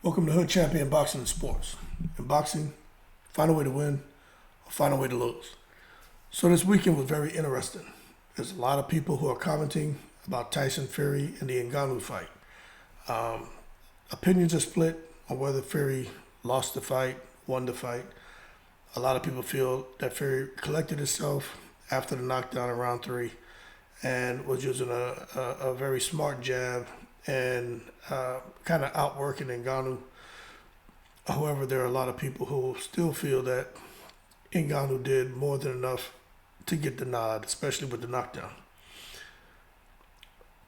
Welcome to Hood Champion Boxing and Sports. In boxing, find a way to win or find a way to lose. So this weekend was very interesting. There's a lot of people who are commenting about Tyson Fury and the Ngannou fight. Opinions are split on whether Fury lost the fight, won the fight. A lot of people feel that Fury collected himself after the knockdown in round 3 and was using a very smart jab and kind of outworking Ngannou. However, there are a lot of people who still feel that Ngannou did more than enough to get the nod, especially with the knockdown.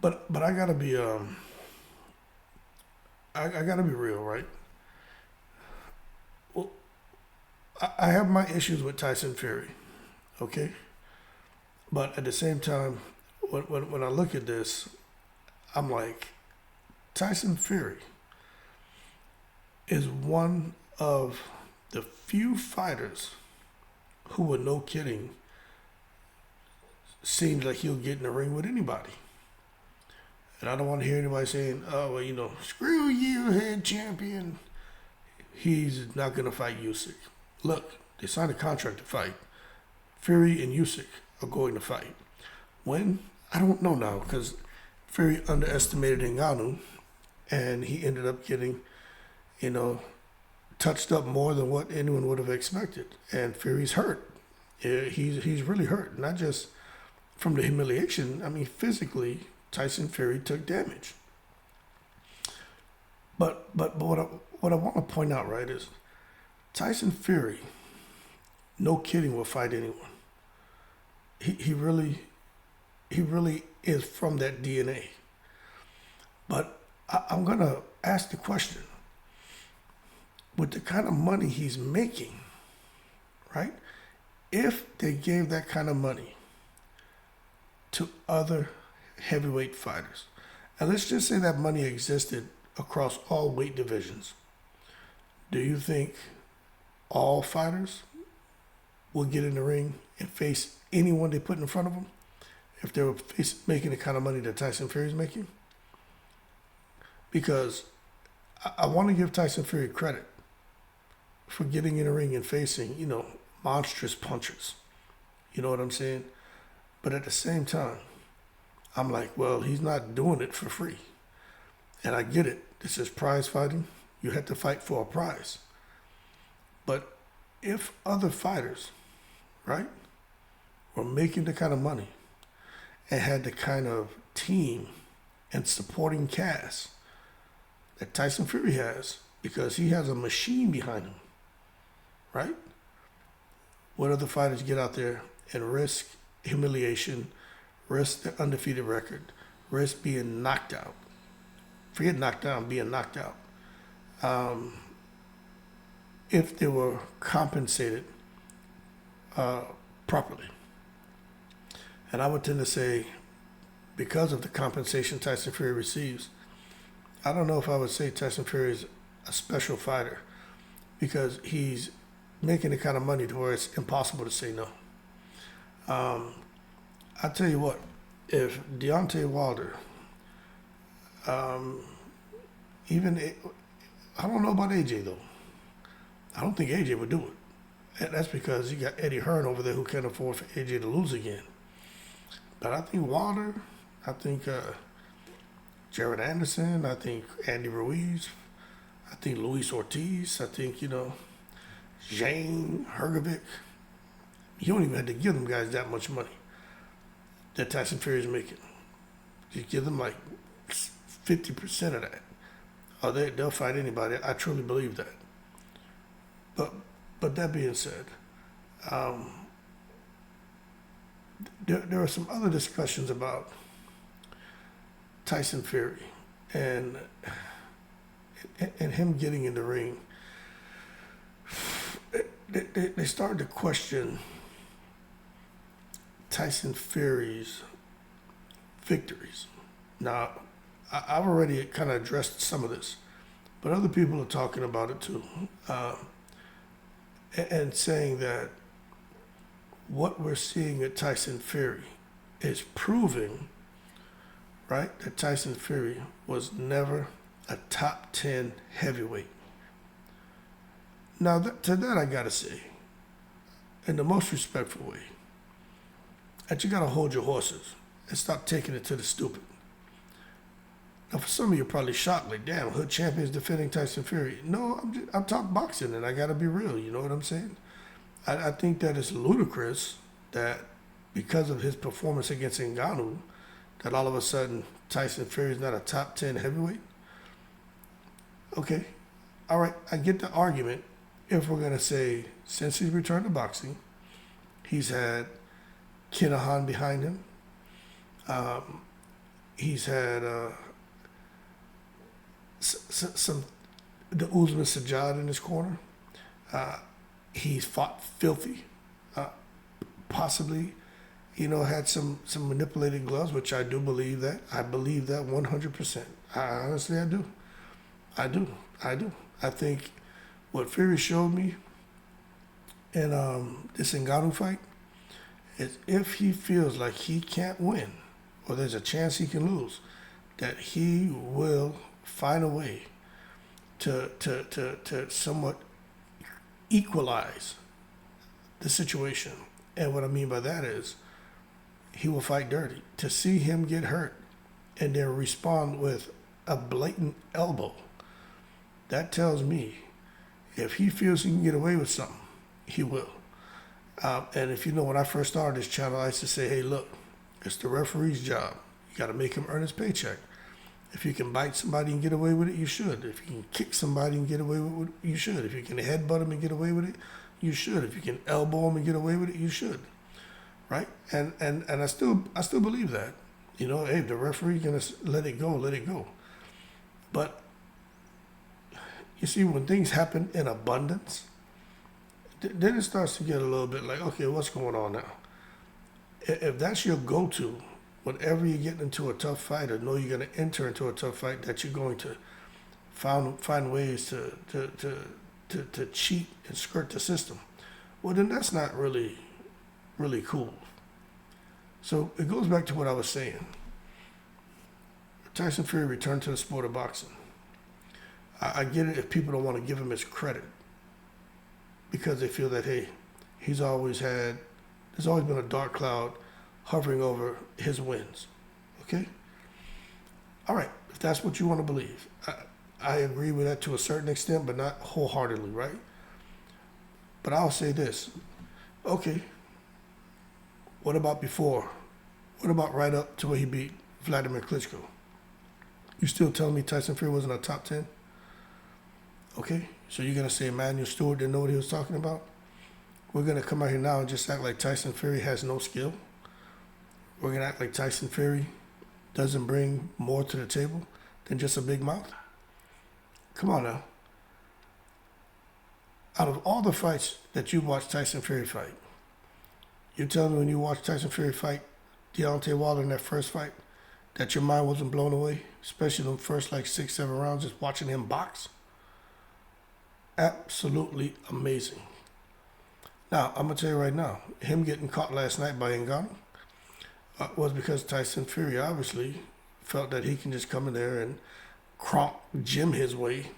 But I gotta be I gotta be real, right? Well, I have my issues with Tyson Fury, okay? But at the same time, when I look at this, I'm like, Tyson Fury is one of the few fighters who would, no kidding, seems like he'll get in the ring with anybody. And I don't want to hear anybody saying, oh, well, screw you, head champion. He's not going to fight Usyk. Look, they signed a contract to fight. Fury and Usyk are going to fight. When? I don't know now, because Fury underestimated Ngannou, and he ended up getting, touched up more than what anyone would have expected. And Fury's hurt. He's really hurt, not just from the humiliation. I mean, physically, Tyson Fury took damage. But what I want to point out, right, is Tyson Fury, no kidding, will fight anyone. He really is from that DNA. But I'm going to ask the question, with the kind of money he's making, right? If they gave that kind of money to other heavyweight fighters, and let's just say that money existed across all weight divisions, do you think all fighters will get in the ring and face anyone they put in front of them if they were making the kind of money that Tyson Fury is making? Because I want to give Tyson Fury credit for getting in the ring and facing, monstrous punchers. You know what I'm saying? But at the same time, I'm like, well, he's not doing it for free. And I get it. This is prize fighting. You have to fight for a prize. But if other fighters, right, were making the kind of money and had the kind of team and supporting cast that Tyson Fury has, because he has a machine behind him, right? What other fighters get out there and risk humiliation, risk their undefeated record, risk being knocked out? Forget knocked down, being knocked out. If they were compensated properly. And I would tend to say, because of the compensation Tyson Fury receives, I don't know if I would say Tyson Fury is a special fighter, because he's making the kind of money to where it's impossible to say no. I tell you what, if Deontay Wilder, I don't know about AJ though. I don't think AJ would do it. And that's because you got Eddie Hearn over there who can't afford for AJ to lose again. But I think Wilder, I think Jared Anderson, I think Andy Ruiz, I think Luis Ortiz, I think, Jane Hergovic. You don't even have to give them guys that much money that Tyson Fury is making. You give them like 50% of that. Oh, they'll fight anybody. I truly believe that. But that being said, there are some other discussions about Tyson Fury and him getting in the ring. They started to question Tyson Fury's victories. Now, I've already kind of addressed some of this, but other people are talking about it too, and saying that what we're seeing at Tyson Fury is proving, right, that Tyson Fury was never a top 10 heavyweight. Now, to that I gotta say, in the most respectful way, that you gotta hold your horses and stop taking it to the stupid. Now, for some of you, are probably shocked, like, damn, Hood Champion's defending Tyson Fury. No, I'm talking boxing, and I gotta be real. You know what I'm saying? I think that it's ludicrous that because of his performance against Ngannou, that all of a sudden Tyson Fury is not a top 10 heavyweight. Okay, all right, I get the argument if we're gonna say since he's returned to boxing, he's had Kinahan behind him. He's had some the Usman Sajjad in his corner. He's fought filthy, possibly, had some manipulated gloves, which I do believe that. I believe that 100%. Honestly, I do. I think what Fury showed me in this Ngannou fight is if he feels like he can't win or there's a chance he can lose, that he will find a way to somewhat equalize the situation. And what I mean by that is he will fight dirty. To see him get hurt and then respond with a blatant elbow, that tells me if he feels he can get away with something, he will. And if you know, when I first started this channel, I used to say, hey, look, it's the referee's job. You got to make him earn his paycheck. If you can bite somebody and get away with it, you should. If you can kick somebody and get away with it, you should. If you can headbutt him and get away with it, you should. If you can elbow him and get away with it, you should. Right? And I still believe that. Hey, if the referee gonna let it go, let it go. But you see, when things happen in abundance, then it starts to get a little bit like, okay, what's going on now? If that's your go-to, whenever you get into a tough fight or know you're going to enter into a tough fight, that you're going to find ways to cheat and skirt the system, well, then that's not really cool. So it goes back to what I was saying. Tyson Fury returned to the sport of boxing. I get it if people don't want to give him his credit because they feel that, hey, there's always been a dark cloud hovering over his wins. Okay? All right, if that's what you want to believe. I agree with that to a certain extent, but not wholeheartedly, right? But I'll say this. Okay, what about before? What about right up to where he beat Vladimir Klitschko? You still telling me Tyson Fury wasn't a top 10? Okay, so you're going to say Emmanuel Stewart didn't know what he was talking about? We're going to come out here now and just act like Tyson Fury has no skill? We're going to act like Tyson Fury doesn't bring more to the table than just a big mouth? Come on now. Out of all the fights that you watched Tyson Fury fight, you're telling me when you watched Tyson Fury fight Deontay Wilder in that first fight that your mind wasn't blown away, especially in the first 6, 7 rounds, just watching him box? Absolutely amazing. Now, I'm going to tell you right now, him getting caught last night by Ngannou was because Tyson Fury obviously felt that he can just come in there and gym his way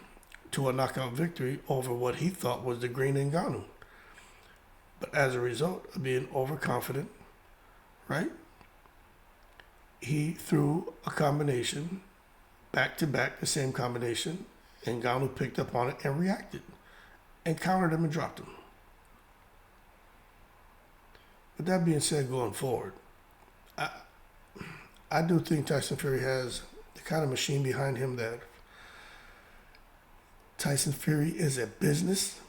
to a knockout victory over what he thought was the green Ngannou. But as a result of being overconfident, right, he threw a combination, back-to-back, the same combination, and Ngannou picked up on it and reacted and countered him and dropped him. With that being said, going forward, I do think Tyson Fury has the kind of machine behind him that Tyson Fury is a business,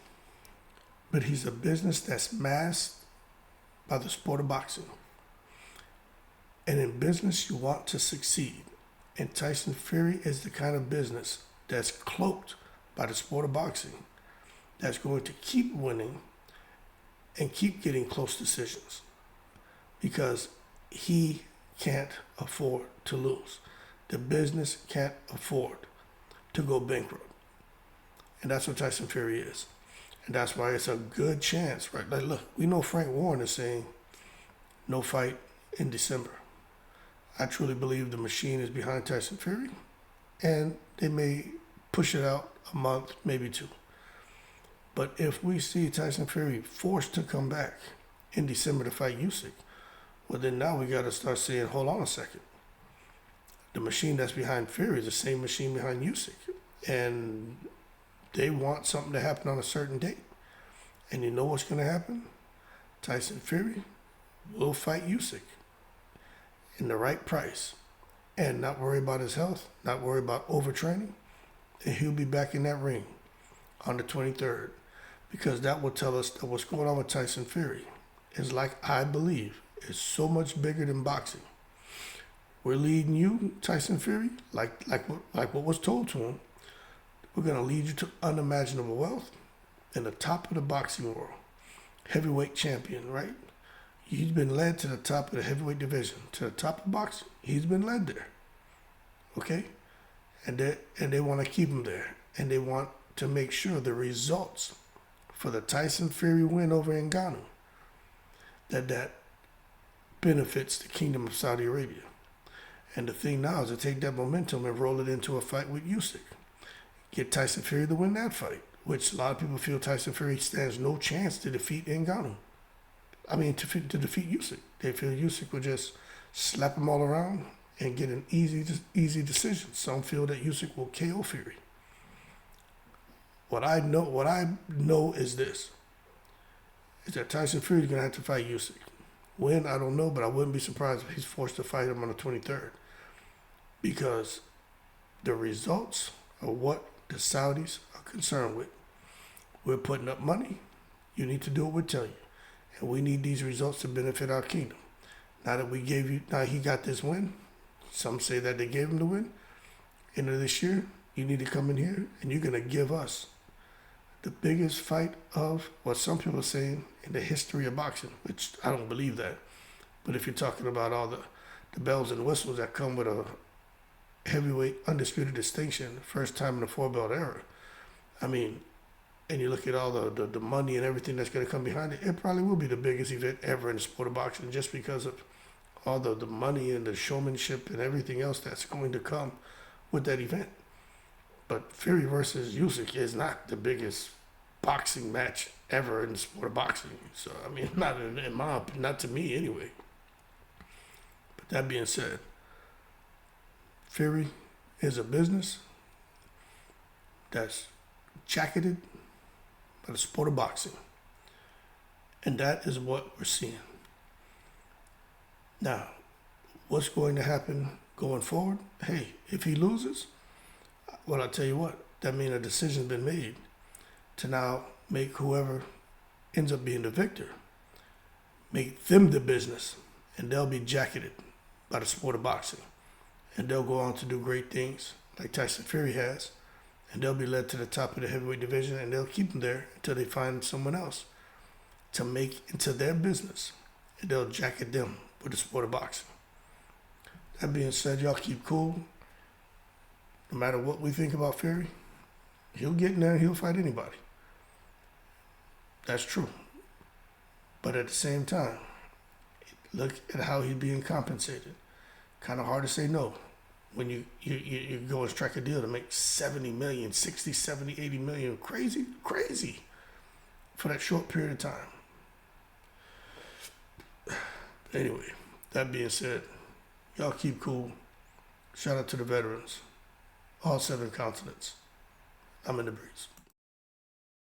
but he's a business that's masked by the sport of boxing. And in business, you want to succeed. And Tyson Fury is the kind of business that's cloaked by the sport of boxing that's going to keep winning and keep getting close decisions because he can't afford to lose. The business can't afford to go bankrupt. And that's what Tyson Fury is. And that's why it's a good chance, right? Like, look, we know Frank Warren is saying no fight in December. I truly believe the machine is behind Tyson Fury. and they may push it out a month, maybe two. But if we see Tyson Fury forced to come back in December to fight Usyk, well, then now we got to start saying, hold on a second. The machine that's behind Fury is the same machine behind Usyk. And they want something to happen on a certain date. And you know what's going to happen? Tyson Fury will fight Usyk in the right price and not worry about his health, not worry about overtraining. And he'll be back in that ring on the 23rd. Because that will tell us that what's going on with Tyson Fury is, like I believe, is so much bigger than boxing. We're leading you, Tyson Fury, like what was told to him. We're going to lead you to unimaginable wealth in the top of the boxing world. Heavyweight champion, right? He's been led to the top of the heavyweight division, to the top of boxing. He's been led there. Okay? And they want to keep him there. And they want to make sure the results for the Tyson Fury win over Ngannou, that benefits the Kingdom of Saudi Arabia. And the thing now is to take that momentum and roll it into a fight with Usyk. Get Tyson Fury to win that fight, which a lot of people feel Tyson Fury stands no chance to defeat Ngannou. I mean, to defeat Usyk. They feel Usyk will just slap him all around and get an easy decision. Some feel that Usyk will KO Fury. What I know is this: is that Tyson Fury is going to have to fight Usyk. When, I don't know, but I wouldn't be surprised if he's forced to fight him on the 23rd. Because the results are what the Saudis are concerned with. We're putting up money. You need to do what we tell you. And we need these results to benefit our kingdom. Now that he got this win, some say that they gave him the win. End of this year, you need to come in here and you're going to give us the biggest fight of what some people are saying in the history of boxing, which I don't believe that. But if you're talking about all the bells and whistles that come with a heavyweight undisputed distinction, first time in the four-belt era, I mean, and you look at all the money and everything that's going to come behind it, it probably will be the biggest event ever in the sport of boxing, just because of all the money and the showmanship and everything else that's going to come with that event. But Fury versus Usyk is not the biggest boxing match ever in the sport of boxing. So, I mean, not in my opinion, not to me anyway. But that being said, Fury is a business that's jacketed by the sport of boxing. And that is what we're seeing. Now, what's going to happen going forward? Hey, if he loses, well, I'll tell you what, that means a decision's been made to now make whoever ends up being the victor, make them the business, and they'll be jacketed by the sport of boxing. And they'll go on to do great things like Tyson Fury has, and they'll be led to the top of the heavyweight division, and they'll keep them there until they find someone else to make into their business, and they'll jacket them with the sport of boxing. That being said, y'all keep cool. No matter what we think about Fury, he'll get in there and he'll fight anybody. That's true. But at the same time, look at how he's being compensated. Kind of hard to say no when you go and strike a deal to make 70 million, 60, 70, 80 million. Crazy for that short period of time. Anyway, that being said, y'all keep cool. Shout out to the veterans. All 7 continents. I'm in the breeze.